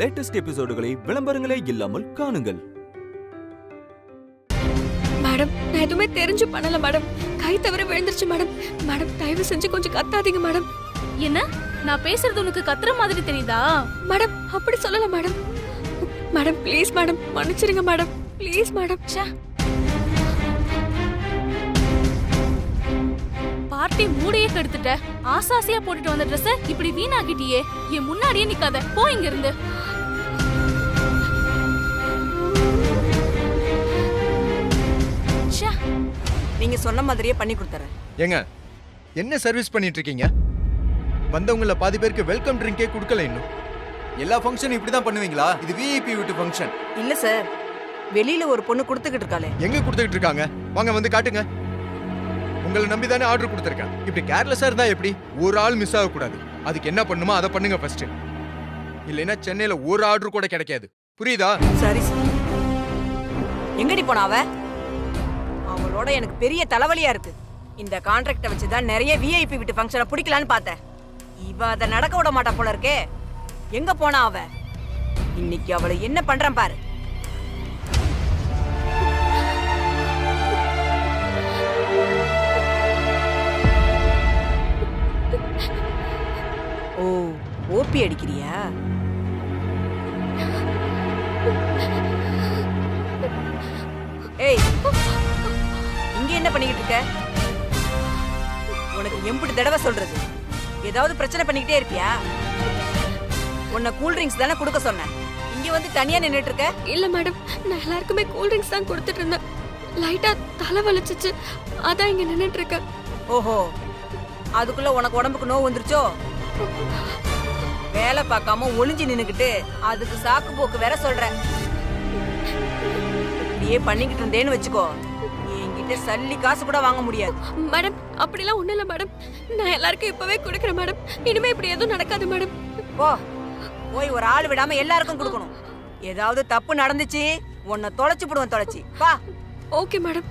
Latest எபிசோடுகளை விளம்பரங்களே இல்லாமல் காணுங்கள். Madam, நான் எதுவுமே தெரிஞ்சு பண்ணல மேடம். கை தவற விழுந்துருச்சு மேடம். மேடம், தயவு செஞ்சு கொஞ்சம் கத்தாதீங்க மேடம். என்ன, நான் பேசுறது உனக்கு கத்துற மாதிரி தெரியுதா? மேடம், அப்படி சொல்லல மேடம். மேடம் ப்ளீஸ் மேடம், மன்னிச்சிருங்க மேடம், ப்ளீஸ் மேடம். பார்ட்டி மூடையே கெடுத்துட்ட. ஆசாசியா போட்டுட்டு வந்த ட்ரெஸ் இப்படி வீணாக்கிட்டியே. என் முன்னாடியே நிக்காத, போ இங்க இருந்து. நீங்க சொன்ன மாதிரியே பண்ணி கொடுத்துறேன். ஏங்க, என்ன சர்வீஸ் பண்ணிட்டு இருக்கீங்க? வந்தவங்கள பாதி பேருக்கு வெல்கம் ட்ரிங்கே கொடுக்கல இன்னும். எல்லா ஃபங்க்ஷனும் இப்படி தான் பண்ணுவீங்களா? இது விஐபி வீட்டு ஃபங்க்ஷன். இல்ல சார், வெளியில ஒரு பொண்ணு கொடுத்துக்கிட்டு இருக்காளே. எங்க கொடுத்துக்கிட்டு இருக்காங்க? வாங்க வந்து காட்டுங்க. உங்களை நம்பி தானே ஆர்டர் கொடுத்துருக்கேன். இப்படி கேர்லெஸ்ஸா இருந்தா எப்படி? ஒரு ஆள் மிஸ் ஆகக்கூடாது. அதுக்கு என்ன பண்ணுமோ அதை பண்ணுங்க ஃபர்ஸ்ட். இல்லைன்னா சென்னையில ஒரு ஆர்டர் கூட கிடைக்காது. புரியுதா? சரி சார். எங்கடி போனா அவ? அவளோட எனக்கு பெரிய தலைவலியா இருக்கு. இந்த கான்ட்ராக்ட வச்சுதான் நிறைய விஐபி வீட்டு ஃபங்க்ஷனை பிடிக்கலான்னு பார்த்தேன். இவ அதை நடக்க விட மாட்டா போல இருக்கே. எங்க போனா அவ? இன்னைக்கு அவளை என்ன பண்றேன் பாரு. ஓ, ஓபி அடிக்கிறியா? ஏய், இங்க என்ன பண்ணிக்கிட்டு இருக்க? உனக்கு எம்புட்டு தடவை சொல்றது? ஏதாவது பிரச்சனை பண்ணிக்கிட்டே இருப்பியா? உன்னை கூல் ட்ரிங்க்ஸ் தானே கொடுக்க சொன்னேன். இங்க வந்து தனியா நின்னுட்டு இருக்க? இல்ல மேடம், நான் எல்லாருக்குமே கூல் ட்ரிங்க்ஸ் தான் கொடுத்துட்டு இருந்தேன். லைட்டா தலை வலிச்சிச்சு, அதான் இங்க நின்னுட்டு இருக்கேன். ஓஹோ, அதுக்குள்ள உனக்கு உடம்புக்கு நோவு வந்துருச்சோ? வேலை பார்க்காம ஒளிஞ்சு நின்னுக்கிட்டு அதுக்கு சாக்கு போக்கு வேற சொல்ற. இப்படியே பண்ணிக்கிட்டு இருந்தேன்னு வச்சுக்கோ, என்கிட்ட சல்லி காசு கூட வாங்க முடியாது. மேடம், அப்படிலாம் ஒண்ணும் இல்ல மேடம். நான் எல்லாருக்கும் இப்பவே கொடுக்குறேன் மேடம். இனிமே இப்படி எதுவும் நடக்காது மேடம். போ, போய் ஒரு ஆள் விடாம எல்லாருக்கும் கொடுக்கணும். ஏதாவது தப்பு நடந்துச்சு உன்னை தொலைச்சு போடுவேன். தொலைச்சி வா. Okay madam.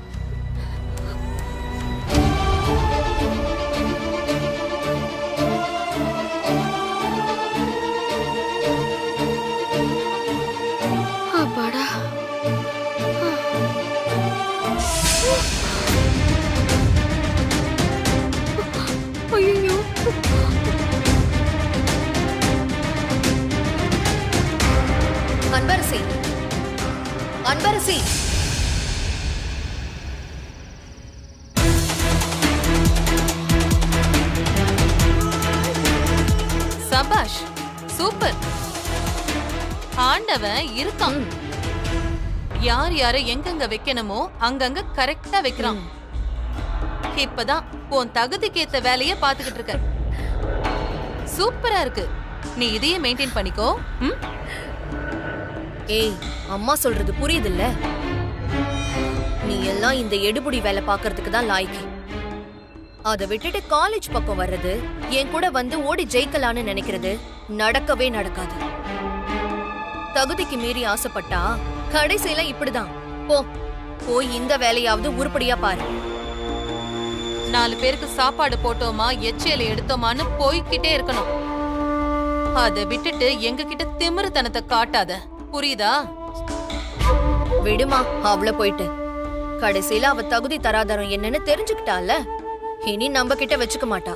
அப்பாடா. ஐயோ, அன்பரசி, அன்பரசி. சபாஷ், சூப்பர். ஆண்டவன் இருக்கான். யார் யாரை எங்கெங்க வைக்கணுமோ அங்கங்க கரெக்டா வைக்கிறான். இப்பதான் உன் தகுதிக்கேத்த வேலைய பாத்துக்கிட்டு இருக்க. சூப்பரா இருக்கு. நீ இதையே மெயின்டைன் பண்ணிக்கோ. ஏய், அம்மா சொல்றது புரியுதுல்ல? நீ எல்லாம் இந்த எடுபுடி வேலை பாக்குறதுக்கு தான் லாய்க்கு. அதை விட்டுட்டு காலேஜ் பக்கம் வர்றது, என் கூட வந்து ஓடி ஜெயிக்கலான்னு நினைக்கிறது நடக்கவே நடக்காது. தகுதிக்கு மீறி ஆசைப்பட்டா கடைசியில இப்படிதான். போ, போய் இந்த வேலையாவது உருப்படியா பாரு. 4 பேருக்கு சாப்பாடு போட்டோமா, எச்சியலை எடுத்தோமான்னு போய்கிட்டே இருக்கணும். அதை விட்டுட்டு எங்க கிட்ட திமிருத்தனத்தை காட்டாத, புரியுதா? விடுமா, அவள போயிட்டு கடைசியில அவ தகுதி தராதரம் என்னன்னு தெரிஞ்சுக்கிட்டால, இனி நம்ம கிட்ட வச்சுக்க மாட்டா.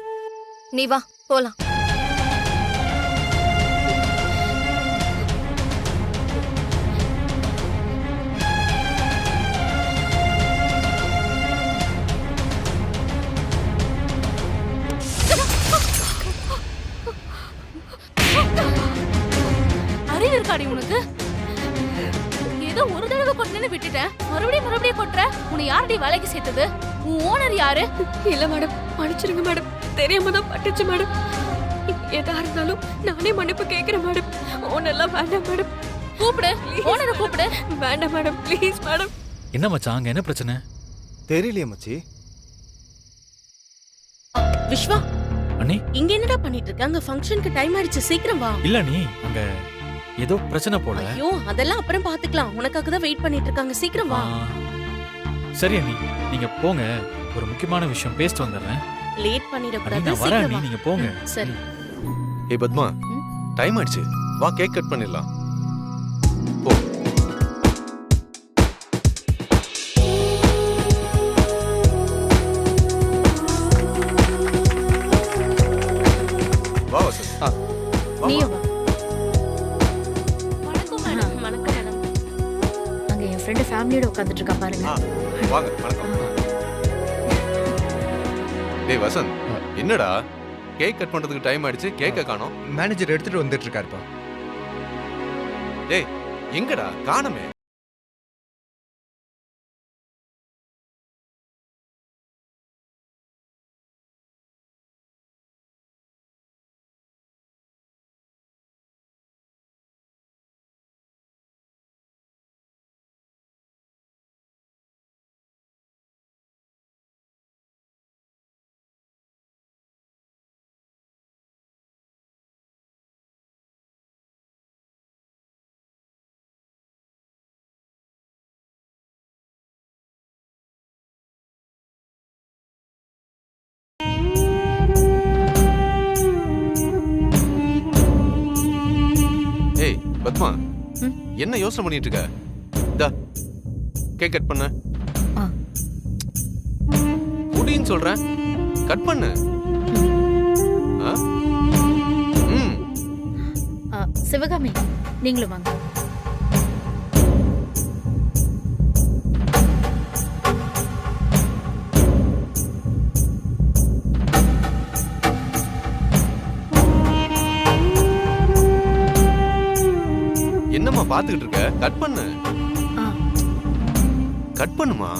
நீ வா போலாம். அறிவு இருக்காடி உனக்கு? ஏதோ ஒரு தடவை கொட்டுன்னு விட்டுட்டேன், மறுபடியும் கொட்டுற. உன்னை யாரடி வேலைக்கு சேர்த்தது? உன் ஓனர் யாரு? இல்ல மேடம், மன்னிச்சிருங்க மேடம். தெரியாம தான் பட்டுச்சு மேடம். எதா இருந்தாலும் நானே மன்னிப்பு கேக்குறேன் மேடம். ஓனெல்லாம் வேண்டாம் மேடம். கூப்பிடு, ஓனரை கூப்பிடு. வேண்டாம் மேடம், ப்ளீஸ் மேடம். என்ன மச்சான், அங்க என்ன பிரச்சனை? தெரியலையே மச்சி. விஸ்வா, அண்ணி இங்க என்னடா பண்ணிட்டு இருக்க? அங்க ஃபங்க்ஷனுக்கு டைம் ஆயிடுச்சு, சீக்கிரம் வா. இல்ல நீ அங்க ஏதோ பிரச்சனை போல. ஐயோ, அதெல்லாம் அப்புறம் பாத்துக்கலாம். உனக்காக தான் வெயிட் பண்ணிட்டு இருக்காங்க, சீக்கிரம் வா. சரி அண்ணி, நீங்க போங்க. ஒரு முக்கியமான விஷயம் பேசிட்டு வந்துடுறேன். லேட் பண்ணிட அண்ணி, கூடாது, நான் வரேன் சீக்கிரம் அண்ணி, வா. நீங்க போங்க. சரி. ஏய் பத்மா, டைம் ஆயிடுச்சு. வா, கேக் கட் பண்ணிடலாம். நீயும் வணக்கம் மேடம். வணக்கம் மேடம். அங்க என் ஃப்ரெண்டு ஃபேமிலியோட உட்காந்துட்டு இருக்கா பாருங்க. வாங்க வணக்கம். டேய் வசந்த், என்னடா கேக் கட் பண்றதுக்கு டைம் ஆயிடுச்சு, கேக்க காணோம். மேனேஜர் எடுத்துட்டு வந்துட்டு இருக்காருப்பா. டேய் எங்கடா காணமே? ஏய் பத்மா, என்ன யோசனை பண்ணிட்டு இருக்க? டா கேக் கட் பண்ணு. புடின்னு சொல்றேன், கட் பண்ணு. சிவகாமி, நீங்களும் வாங்க. என்னம்மா பாத்துக்கிட்டு இருக்க? கட் பண்ணு. கட் பண்ணுமா.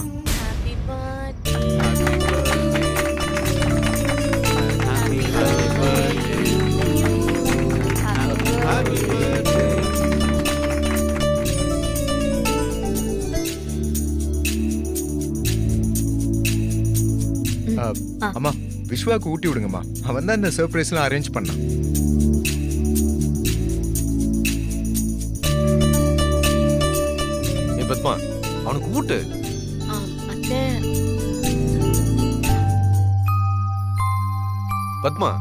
அம்மா, விஸ்வாக்கு ஊட்டி விடுங்கம்மா. அவன் தான் இந்த சர்ப்ரைஸ்லாம் அரேஞ்ச் பண்ணான். பத்மா, அவனுக்கு ஊட்டு. பத்மா,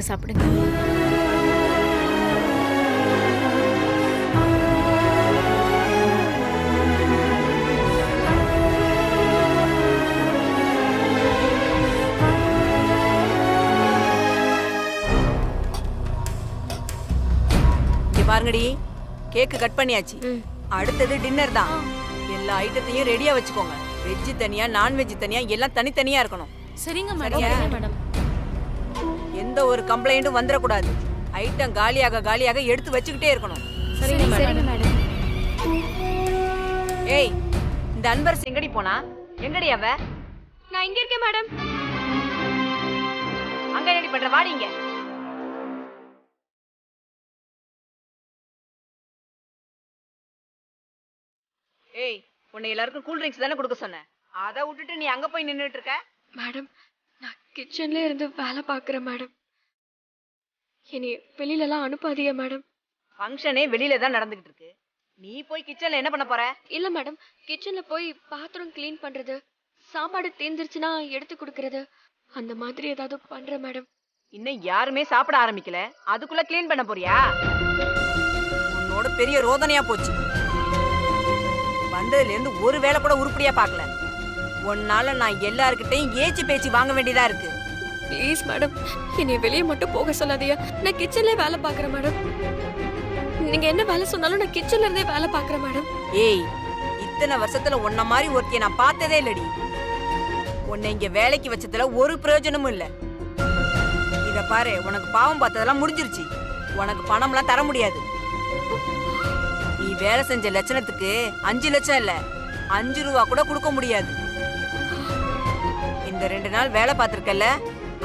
சாப்பிடுங்க. பாருங்கடி, கேக்கு கட் பண்ணியாச்சு. அடுத்தது டின்னர் தான். எல்லா ஐட்டத்தையும் ரெடியா வச்சுக்கோங்க. வெஜ் தனியா, நான்வெஜ் தனியா, எல்லாம் தனித்தனியா இருக்கணும். சரிங்க மேடம். எந்த ஒரு கம்ப்ளைண்டும் வந்துடக்கூடாது. ஐட்டம் காலியாக எடுத்து வச்சுக்கிட்டே இருக்கணும். சரிங்க மேடம். ஏய், இந்த அன்பரசு எங்கடி போனா? எங்கடி அவ? நான் இங்க இருக்கேன் மேடம். அங்க என்னடி பண்ற? வாடிங்க. ஏய், உன்னை எல்லாருக்கும் கூல் ட்ரிங்க்ஸ் தானே கொடுக்க சொன்னேன். அதை விட்டுட்டு நீ அங்க போய் நின்னுட்டு இருக்க. மேடம், நான் கிச்சன்ல இருந்து வேலை பாக்குறேன் மேடம். இனி வெளியில எல்லாம் அனுப்பாதீங்க மேடம். ஃபங்க்ஷனே வெளியில தான் நடந்துகிட்டு இருக்கு. நீ போய் கிச்சன்ல என்ன பண்ண போற? இல்ல மேடம், கிச்சன்ல போய் பாத்திரம் க்ளீன் பண்றது, சாப்பாடு தீர்ந்துருச்சுன்னா எடுத்து கொடுக்கறது, அந்த மாதிரி ஏதாவது பண்றேன் மேடம். இன்னும் யாருமே சாப்பிட ஆரம்பிக்கல, அதுக்குள்ள க்ளீன் பண்ண போறியா? உன்னோட பெரிய ரோதனையா போச்சு. வந்ததுல இருந்து ஒரு வேலை கூட உருப்படியா பார்க்கல. உன்னால நான் எல்லார்கிட்டையும் ஏச்சு பேச்சு வாங்க வேண்டியதா இருக்கு. ப்ளீஸ் மேடம், என்னை வெளியே மட்டும் போக சொல்லாதீங்க. நான் கிச்சன்லயே வேலை பார்க்கறேன் மேடம். நீங்க என்ன வேலை சொன்னாலும் நான் கிச்சன்ல இருந்தே வேலை பார்க்கறேன் மேடம். ஏய், இத்தனை வருஷத்துல உன்ன மாதிரி ஒருத்திய நான் பார்த்ததே இல்லடி. உன்னை இங்க வேலைக்கு வச்சதுல ஒரு பிரயோஜனமும் இல்ல. இத பாரு, உனக்கு பாவம் பார்த்ததெல்லாம் முடிஞ்சிருச்சு. உனக்கு பணம்லாம் தர முடியாது. நீ வேலை செஞ்ச லட்சணத்துக்கு 5 லட்சம் இல்ல 5 ரூபா கூட கொடுக்க முடியாது. இந்த 2 நாள் வேலை பார்த்திருக்கல,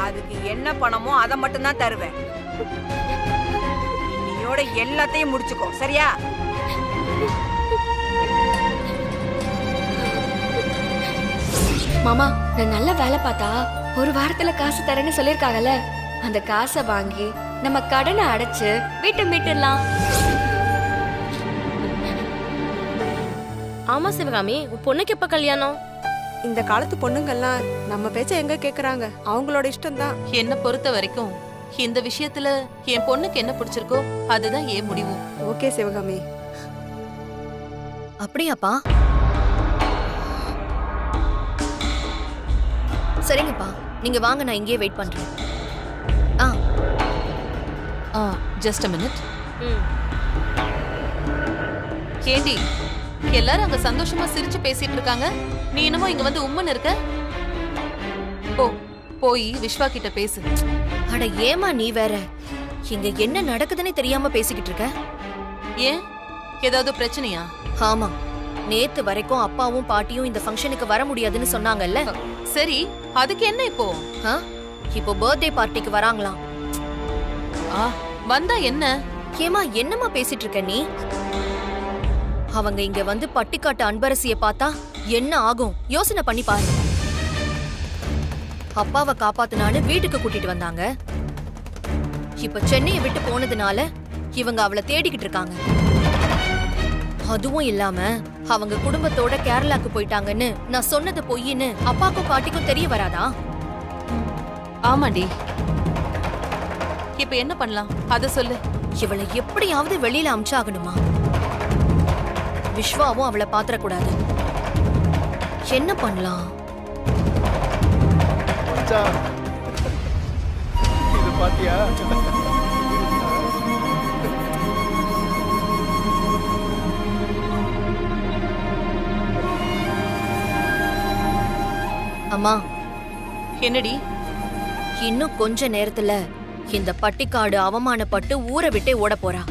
அதுக்கு என்ன பணமோ அதை மட்டும் தான் தருவேன். இன்னையோட எல்லாத்தையும் முடிச்சுக்கோ, சரியா? மாமா, நான் நல்ல வேலை பார்த்தா ஒரு வாரத்துல காசு தரேன்னு சொல்லிருக்காங்கல்ல, அந்த காசை வாங்கி நம்ம கடனை அடைச்சு வீட்டை மீட்டுடலாம். ஆமா சிவகாமி, உன் பொண்ணுக்கு எப்ப கல்யாணம்? இந்த காலத்து பொண்ணுங்கெல்லாம் நம்ம பேச்ச எங்க கேக்குறாங்க, அவங்களோட இஷ்டம்தான். என்ன பொறுத்த வரைக்கும் இந்த விஷயத்துல என் பொண்ணுக்கு என்ன பிடிச்சிருக்கோ அதுதான் ஏன் முடிவு. ஓகே சிவகாமி. அப்படியாப்பா? சரிங்கப்பா, நீங்க வாங்க, நான் இங்கேயே வெயிட் பண்றேன். Just a minute. கேண்டி, எல்லாரும் அங்க சந்தோஷமா சிரிச்சு பேசிட்டு இருக்காங்க, நீ என்னமோ இங்க வந்து உம்மன் இருக்க. போய் விஸ்வா கிட்ட பேசு. அட ஏமா நீ வேற, இங்க என்ன நடக்குதுன்னு தெரியாம பேசிக்கிட்டு இருக்க? ஏன், ஏதாவது பிரச்சனையா? ஆமா, நேத்து வரைக்கும் அப்பாவும் பாட்டியும் இந்த ஃபங்க்ஷனுக்கு வர முடியாதுன்னு சொன்னாங்கல்ல. சரி, அதுக்கு என்ன இப்போ? இப்போ பர்த்டே பார்ட்டிக்கு வராங்களாம். வந்தா என்ன? ஏமா என்னமா பேசிட்டு இருக்க நீ? அவங்க இங்க வந்து பட்டிக்காட்டு அன்பரசிய பார்த்தா என்ன ஆகும் யோசனை பண்ணி பாரு. அப்பாவை காப்பாத்துனான்னு வீட்டுக்கு கூட்டிட்டு வந்தாங்க. இப்ப சென்னையை விட்டு போனதுனால இவங்க அவளை தேடிக்கிட்டு இருக்காங்க. அதுவும் இல்லாம அவங்க குடும்பத்தோட கேரளாக்கு போயிட்டாங்கன்னு நான் சொன்னது பொய்ன்னு அப்பாக்கும் பாட்டிக்கும் தெரிய வராதா? ஆமாண்டி. இப்ப என்ன பண்ணலாம் அத சொல்லு. இவளை எப்படியாவது வெளியில அமிச்சாகணுமா? விஸ்வாவும் அவளை பாத்திரக்கூடாது. என்ன பண்ணலாம்? இது பாத்தியா? அம்மா. என்னடி? இன்னும் கொஞ்ச நேரத்துல இந்த பட்டிக்காடு அவமானப்பட்டு ஊரை விட்டே ஓட போறா.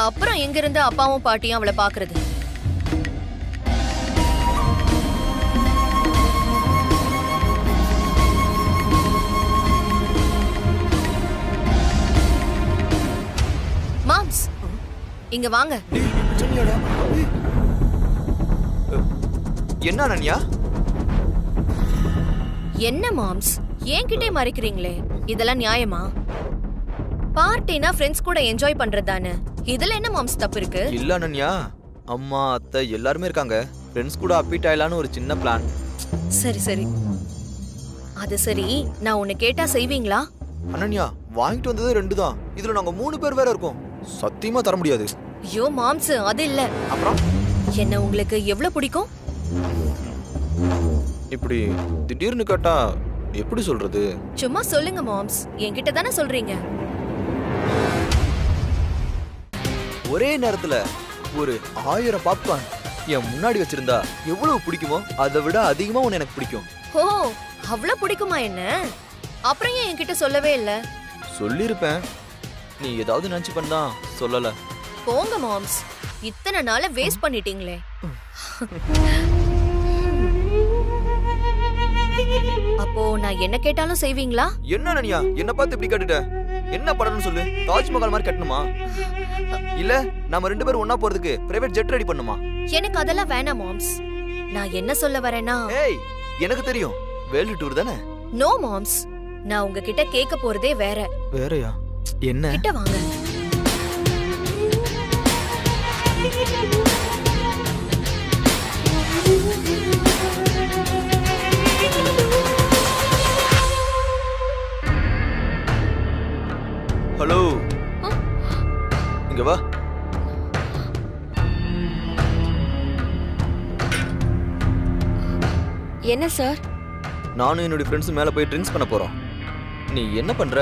அப்புறம் எங்கிருந்து அப்பாவும் பாட்டியும் அவளை பாக்குறது? மாம்ஸ், இங்க வாங்க. என்ன அனன்யா? என்ன மாம்ஸ், என்கிட்டே மறைக்கிறீங்களே, இதெல்லாம் நியாயமா? பார்ட்டினா ஃப்ரெண்ட்ஸ் கூட என்ஜாய் பண்றது தானே, இதுல என்ன மாம்ஸ் தப்பு இருக்கு? இல்ல அனன்யா, அம்மா அத்தை எல்லாருமே இருக்காங்க. ஃப்ரெண்ட்ஸ் கூட அப்பீட் ஆயிலான்னு ஒரு சின்ன பிளான். சரி சரி, அது சரி, நான் உன்னை கேட்டா செய்வீங்களா? அனன்யா, வாங்கிட்டு வந்தது 2 தான், இதுல நாங்க 3 பேர் வேற இருக்கோம். சத்தியமா தர முடியாது. ஐயோ மாம்ஸ், அது இல்ல. அப்புறம் என்ன உங்களுக்கு எவ்வளவு பிடிக்கும்? இப்படி திடீர்னு கேட்டா எப்படி சொல்றது? சும்மா சொல்லுங்க மாம்ஸ், என்கிட்ட தானே சொல்றீங்க. ஒரே நேரத்துல ஒரு 1000 பாப்கார்ன் என் முன்னாடி வச்சிருந்தா எவ்வளவு பிடிக்குமோ அதை விட அதிகமா உன்னை எனக்கு பிடிக்கும். ஓ, அவ்வளவு பிடிக்குமா என்ன? அப்புறம் ஏன் என்கிட்ட சொல்லவே இல்ல? சொல்லிருப்பேன், நீ ஏதாவது நினைச்சு பண்ணா சொல்லல. போங்க மாம்ஸ், இத்தனை நாள வேஸ்ட் பண்ணிட்டீங்களே. அப்போ நான் என்ன கேட்டாலும் செய்வீங்களா? என்ன அனன்யா, என்ன பார்த்து இப்படி கேட்டுட்ட? என்ன பண்ணணும்னு சொல்லு. தாஜ்மஹால் மாதிரி கட்டணுமா? இல்ல நாம 2 பேரும் ஒண்ணா போறதுக்கு பிரைவேட் ஜெட் ரெடி பண்ணுமா? எனக்கு அதெல்லாம் வேணாம் மாம்ஸ். நான் என்ன சொல்ல வரேன்னா, ஏய், எனக்கு தெரியும், வேர்ல்ட் டூர் தானே. நோ மாம்ஸ், நான் உங்ககிட்ட கேட்க போறதே வேற. வேறயா? என்ன? கிட்ட வாங்க. ஹலோ, இங்க வா. என்ன சார்? நானும் என்னுடைய ஃப்ரெண்ட்ஸும் மேலே போய் ட்ரிங்க்ஸ் பண்ண போறோம். நீ என்ன பண்ற?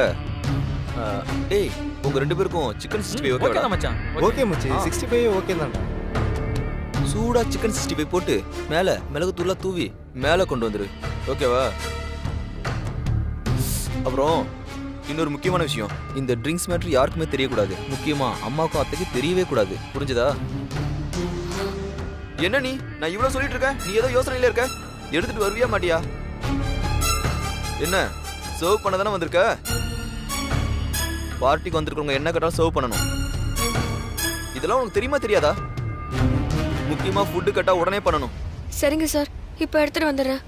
டேய், உங்க 2 பேருக்கும் சிக்கன் 65 ஓகே ஓகேடா? தான் மச்சான். ஓகே மச்சி, 65 ஓகே தான்டா. சூடா சிக்கன் 65 போட்டு மேல மிளகு தூளா தூவி மேல கொண்டு வந்துரு. ஓகேவா? அப்புறம் இன்னொரு முக்கியமான விஷயம், இந்த ட்ரிங்க்ஸ் மேட்டர் யாருக்குமே தெரியக்கூடாது. முக்கியமா அம்மாவுக்கும் அத்தைக்கும் தெரியவே கூடாது. புரிஞ்சதா? என்ன நீ? நான் இவ்வளவு சொல்லிட்டு இருக்கேன், நீ ஏதோ யோசனையில இருக்க. எடுத்துட்டு வருவியா மாட்டியா? என்ன சர்வ் பண்ண தானே வந்திருக்க? பார்ட்டிக்கு வந்திருக்கவங்க என்ன கேட்டாலும் சர்வ் பண்ணணும். இதெல்லாம் உனக்கு தெரியுமா தெரியாதா? முக்கியமா ஃபுட்டு கேட்டா உடனே பண்ணணும். சரிங்க சார், இப்போ எடுத்துட்டு வந்துடுறேன்.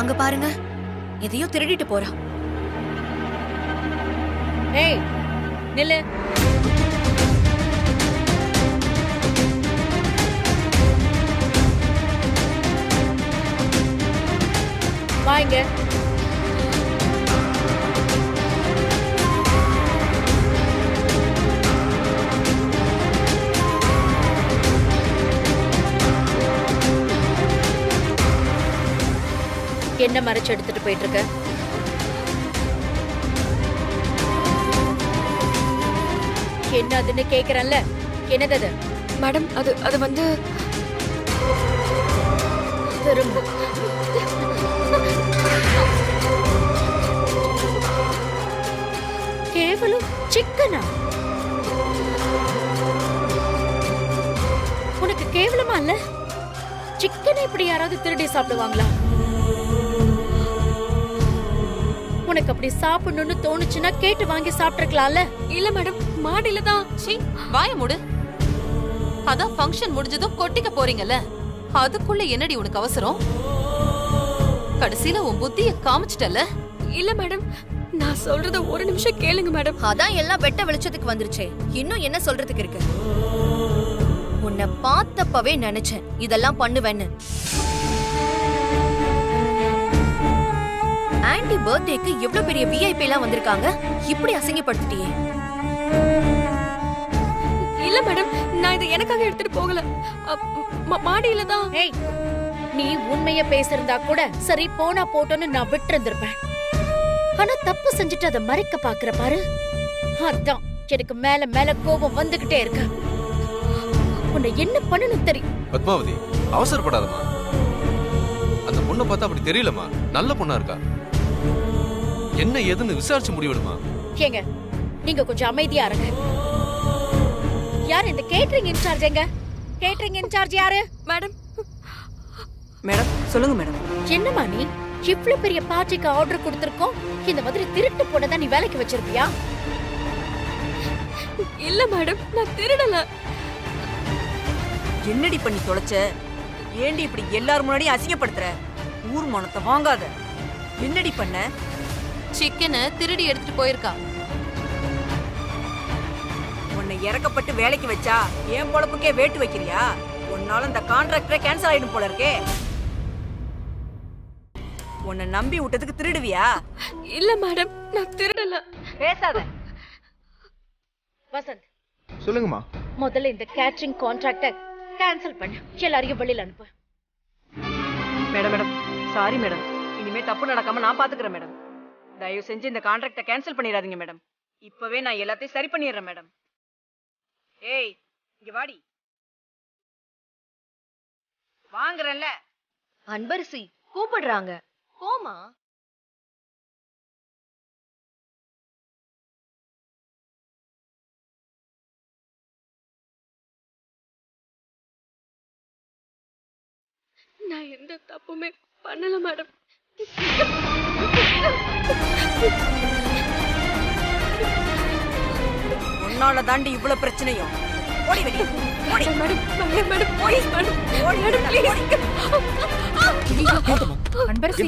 அங்க பாருங்க, எதையோ திருடிட்டு போறா. ஏய் நில்லு. வாங்க. என்ன மறைச்சு எடுத்துட்டு போயிட்டு இருக்க? என்ன அதுன்னு கேக்குறேன்ல, என்னது அது? மேடம், அது வந்து திரும்ப கேவலம் சிக்கனா? உனக்கு கேவலமா இல்ல? சிக்கனை இப்படி யாராவது திருடி சாப்பிடுவாங்களா? உனக்கு அப்படி சாப்பிடணும்னு தோணுச்சுன்னா கேட்டு வாங்கி சாப்பிட்டுருக்கலாம்ல. இல்ல மேடம், மாடியில தான். சீ, வாய மூடு. அதான் ஃபங்க்ஷன் முடிஞ்சதும் கொட்டிக்க போறீங்கல்ல, அதுக்குள்ள என்னடி உனக்கு அவசரம்? கடைசியில உன் புத்திய காமிச்சிட்டல. இல்ல மேடம், நான் சொல்றத ஒரு நிமிஷம் கேளுங்க மேடம். அதான் எல்லாம் வெட்ட வெளிச்சத்துக்கு வந்துருச்சே, இன்னும் என்ன சொல்றதுக்கு இருக்கு? உன்னை பார்த்தப்பவே நினைச்சேன் இதெல்லாம் பண்ணுவேன்னு. ஆன்டி பர்த்டேக்கு எவ்வளவு பெரிய விஐபி எல்லாம் வந்திருக்காங்க, இப்படி அசிங்கப்படுத்திட்டியே. இல்ல மேடம், நான் இதை எனக்காக எடுத்துட்டு போகல. மாடியில தான். ஏய், நீ உண்மைய பேசிருந்தா கூட சரி, போனா போட்டோன்னு நான் விட்டு இருந்திருப்பேன். ஆனா தப்பு செஞ்சுட்டு அதை மறைக்க பாக்குற பாரு, அதான் எனக்கு மேல மேல கோபம் வந்துகிட்டே இருக்கு. உன்னை என்ன பண்ணணும் தெரியும்? பத்மாவதி, அவசரப்படாதம்மா. அந்த பொண்ணை பார்த்தா அப்படி தெரியலமா, நல்ல பொண்ணா இருக்கா. என்ன ஏதுன்னு விசாரிச்சு முடிவெடுமா. ஏங்க, நீங்க கொஞ்சம் அமைதியா இருங்க. யார் இந்த கேட்டரிங் இன்சார்ஜ்? எங்க கேட்டரிங் இன்சார்ஜ் யாரு? மேடம். மேடம் சொல்லுங்க மேடம். என்னம்மா நீ இவ்ளோ பெரிய பார்ட்டிக்கு ஆர்டர் கொடுத்திருக்கோம், இந்த மாதிரி திருட்டு போனதா நீ வேலைக்கு வச்சிருப்பியா? இல்ல மேடம், நான் திருடல. என்னடி பண்ணி தொலைச்ச? ஏண்டி இப்படி எல்லாரும் முன்னாடி அசிங்கப்படுத்துற? ஊர் மனத்தை வாங்காத. என்னடி பண்ண? சிக்கனை திருடி எடுத்துட்டு போயிருக்கா. உன்னை இறக்கப்பட்டு வேலைக்கு வச்சா ஏன் பொழப்புக்கே வேட்டு வைக்கிறியா? உன்னால இந்த கான்ட்ராக்டரே கேன்சல் ஆயிடும் போல இருக்கே. உன்னை நம்பி விட்டதுக்கு திருடுவியா? இல்ல மேடம், நான் திருடல. பேசாத. வசந்த், சொல்லுங்கம்மா. முதல்ல இந்த கேட்டரிங் கான்ட்ராக்ட கேன்சல் பண்ணு, எல்லாரையும் வெளியில அனுப்பு. Madam madam, sorry madam. இனிமே தப்பு நடக்காம நான் பாத்துக்கிறேன் மேடம். தயவு செஞ்சு இந்த கான்ட்ராக்ட கேன்சல் பண்ணிடாதீங்க மேடம். இப்பவே நான் எல்லாத்தையும் சரி பண்ணிடுறேன் மேடம். ஏய், இங்க வாடி. வாங்குறேன்ல. அன்பரசி கூப்பிடுறாங்க, போமா. நான் எந்த தப்புமே பண்ணல மேடம். உன்னால தாண்டி இவ்வளவு பிரச்சனையும். ஓடி வெளியே. ஓடி. மேடம் மேடம் ஓடி. மேடம் ஓடி. Madam please. அன்பரசி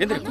எந்திரி.